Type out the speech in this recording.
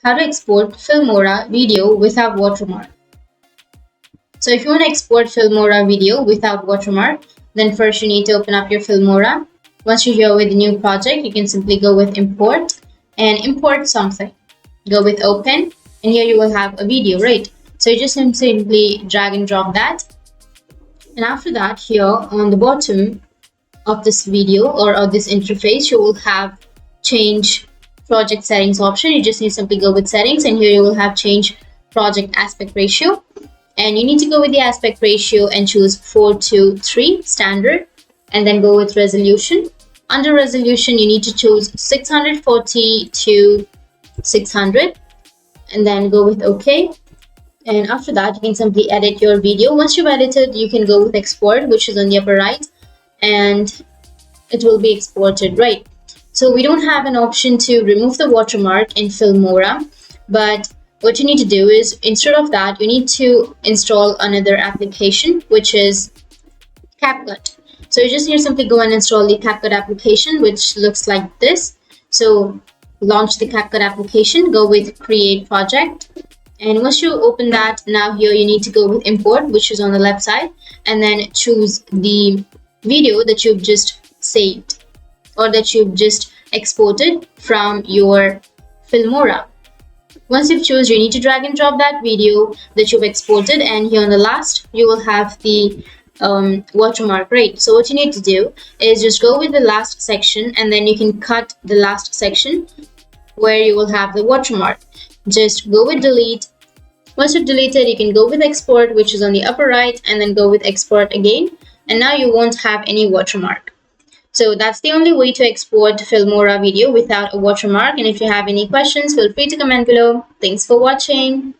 how to export Filmora video without watermark. So if you want to export Filmora video without watermark, then first you need to open up your Filmora. Once you're here with a new project, you can simply go with import and import something. Go with open, and here you will have a video, right? So you just simply drag and drop that. And after that, here on the bottom of this video or of this interface, you will have change project settings option. You just need to simply go with settings, and here you will have change project aspect ratio. And you need to go with the aspect ratio and choose 4:3 standard, and then go with resolution. Under resolution, you need to choose 640 to 600, and then go with OK. And after that, you can simply edit your video. Once you've edited, you can go with export, which is on the upper right, and it will be exported, right? So we don't have an option to remove the watermark in Filmora, but what you need to do is, instead of that, you need to install another application, which is CapCut. So you just need to simply go and install the CapCut application, which looks like this. So launch the CapCut application, go with create project. And once you open that, now here you need to go with import, which is on the left side, and then choose the video that you've just saved or that you've just exported from your Filmora. Once you've chosen, you need to drag and drop that video that you've exported, and here on the last, you will have the watermark, right? So what you need to do is just go with the last section, and then you can cut the last section where you will have the watermark. Just go with delete. Once you've deleted, you can go with export, which is on the upper right, and then go with export again. And now you won't have any watermark. So that's the only way to export Filmora video without a watermark. And if you have any questions, feel free to comment below. Thanks for watching.